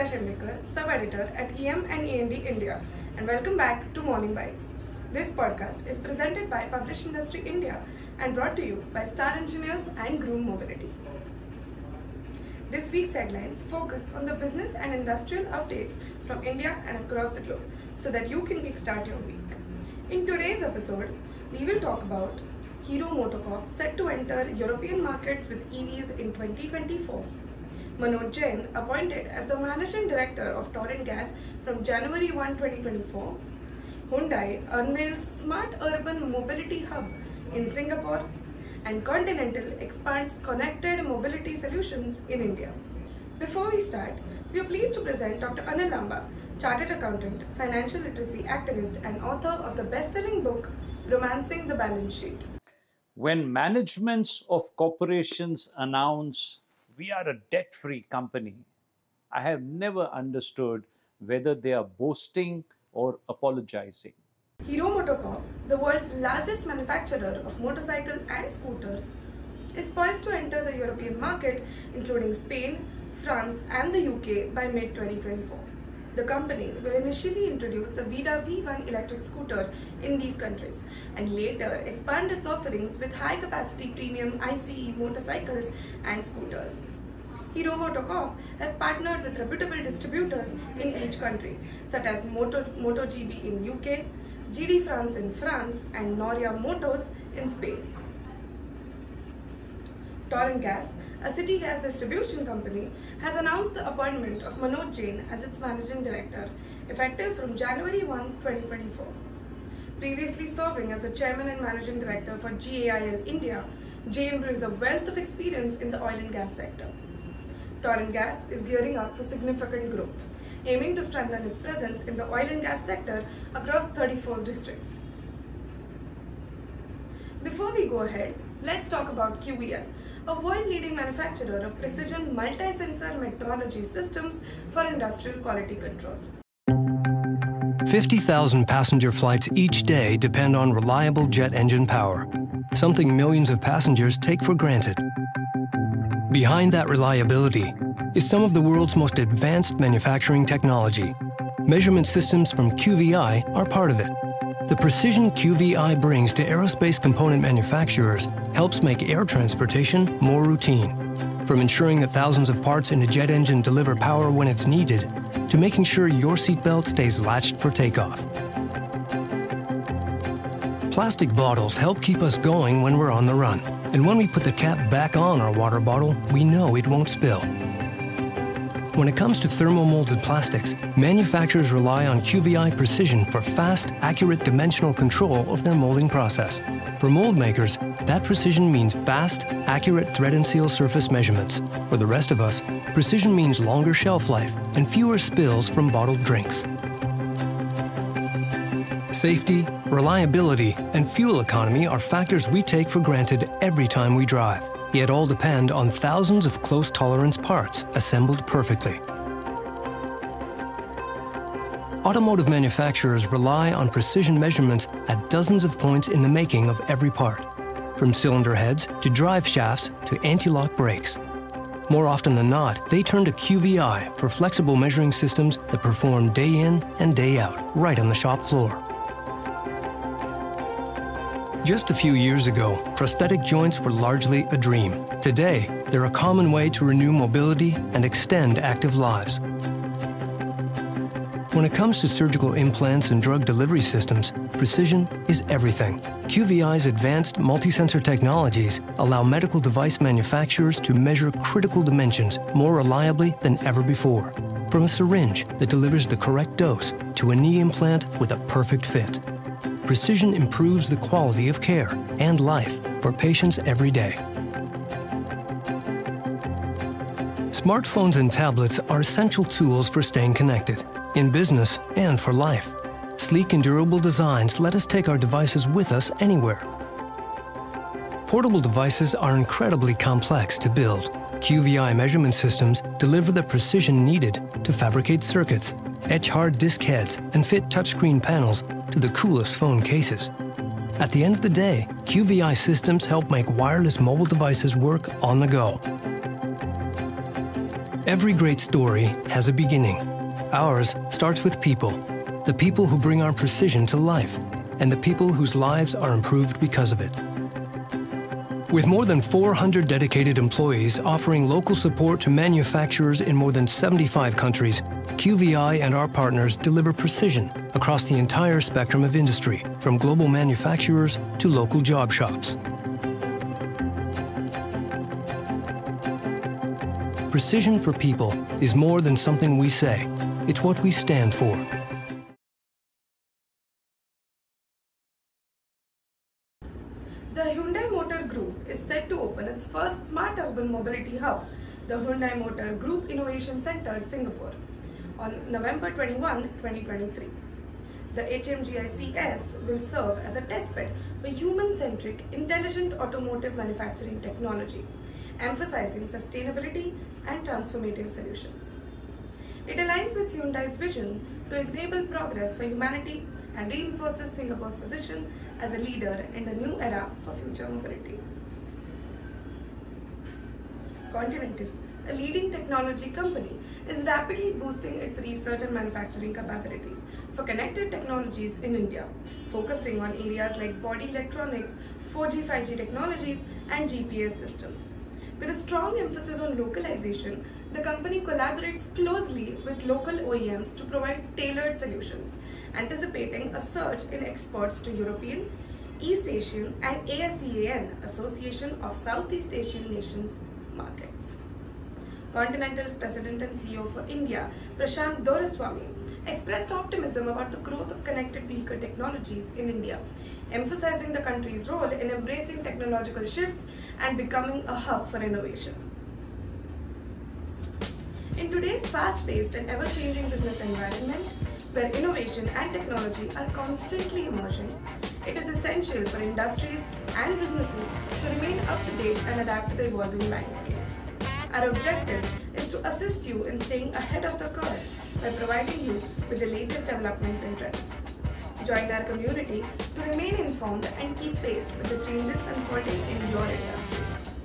Shemekar, sub-editor at EM and E&D India, and welcome back to Morning Bytes. This podcast is presented by Publish Industry India and brought to you by Star Engineers and Grun Mobility. This week's headlines focus on the business and industrial updates from India and across the globe so that you can kickstart your week. In today's episode, we will talk about Hero MotoCorp set to enter European markets with EVs in 2024. Manoj Jain appointed as the Managing Director of Torrent Gas from January 1, 2024. Hyundai unveils Smart Urban Mobility Hub in Singapore. And Continental expands connected mobility solutions in India. Before we start, we are pleased to present Dr. Anil Lamba, Chartered Accountant, Financial Literacy Activist and author of the best-selling book, Romancing the Balance Sheet. When managements of corporations announce we are a debt-free company, I have never understood whether they are boasting or apologizing. Hero MotoCorp, the world's largest manufacturer of motorcycles and scooters, is poised to enter the European market, including Spain, France and the UK by mid-2024. The company will initially introduce the Vida V1 electric scooter in these countries and later expand its offerings with high-capacity premium ICE motorcycles and scooters. Hero MotoCorp has partnered with reputable distributors in each country, such as MotoGP in UK, GD France in France and Noria Motors in Spain. Torrent Gas, a city gas distribution company, has announced the appointment of Manoj Jain as its Managing Director, effective from January 1, 2024. Previously serving as the Chairman and Managing Director for GAIL India, Jain brings a wealth of experience in the oil and gas sector. Torrent Gas is gearing up for significant growth, aiming to strengthen its presence in the oil and gas sector across 34 districts. Before we go ahead, let's talk about QVL, a world-leading manufacturer of precision multi-sensor metrology systems for industrial quality control. 50,000 passenger flights each day depend on reliable jet engine power, something millions of passengers take for granted. Behind that reliability is some of the world's most advanced manufacturing technology. Measurement systems from QVI are part of it. The precision QVI brings to aerospace component manufacturers helps make air transportation more routine. From ensuring that thousands of parts in a jet engine deliver power when it's needed, to making sure your seatbelt stays latched for takeoff. Plastic bottles help keep us going when we're on the run. And when we put the cap back on our water bottle, we know it won't spill. When it comes to thermomolded plastics, manufacturers rely on QVI precision for fast, accurate dimensional control of their molding process. For mold makers, that precision means fast, accurate thread and seal surface measurements. For the rest of us, precision means longer shelf life and fewer spills from bottled drinks. Safety, reliability, and fuel economy are factors we take for granted every time we drive, yet all depend on thousands of close-tolerance parts assembled perfectly. Automotive manufacturers rely on precision measurements at dozens of points in the making of every part, from cylinder heads to drive shafts to anti-lock brakes. More often than not, they turn to QVI for flexible measuring systems that perform day in and day out, right on the shop floor. Just a few years ago, prosthetic joints were largely a dream. Today, they're a common way to renew mobility and extend active lives. When it comes to surgical implants and drug delivery systems, precision is everything. QVI's advanced multi-sensor technologies allow medical device manufacturers to measure critical dimensions more reliably than ever before. From a syringe that delivers the correct dose to a knee implant with a perfect fit. Precision improves the quality of care and life for patients every day. Smartphones and tablets are essential tools for staying connected, in business and for life. Sleek and durable designs let us take our devices with us anywhere. Portable devices are incredibly complex to build. QVI measurement systems deliver the precision needed to fabricate circuits, etch hard disk heads, and fit touchscreen panels to the coolest phone cases. At the end of the day, QVI systems help make wireless mobile devices work on the go. Every great story has a beginning. Ours starts with people. The people who bring our precision to life, and the people whose lives are improved because of it. With more than 400 dedicated employees offering local support to manufacturers in more than 75 countries, QVI and our partners deliver precision across the entire spectrum of industry, from global manufacturers to local job shops. Precision for people is more than something we say. It's what we stand for. The Hyundai Motor Group is set to open its first smart urban mobility hub, the Hyundai Motor Group Innovation Center, Singapore, on November 21, 2023. The HMGICS will serve as a testbed for human-centric, intelligent automotive manufacturing technology, emphasizing sustainability and transformative solutions. It aligns with Hyundai's vision to enable progress for humanity and reinforces Singapore's position as a leader in the new era for future mobility. Continental, a leading technology company, is rapidly boosting its research and manufacturing capabilities for connected technologies in India, focusing on areas like body electronics, 4G, 5G technologies, and GPS systems. With a strong emphasis on localization, the company collaborates closely with local OEMs to provide tailored solutions, anticipating a surge in exports to European, East Asian, and ASEAN, Association of Southeast Asian Nations, markets. Continental's President and CEO for India, Prashant Doraiswamy, expressed optimism about the growth of connected vehicle technologies in India, emphasizing the country's role in embracing technological shifts and becoming a hub for innovation. In today's fast-paced and ever-changing business environment, where innovation and technology are constantly emerging, it is essential for industries and businesses to remain up to date and adapt to the evolving landscape. Our objective is to assist you in staying ahead of the curve by providing you with the latest developments and trends. Join our community to remain informed and keep pace with the changes unfolding in your industry.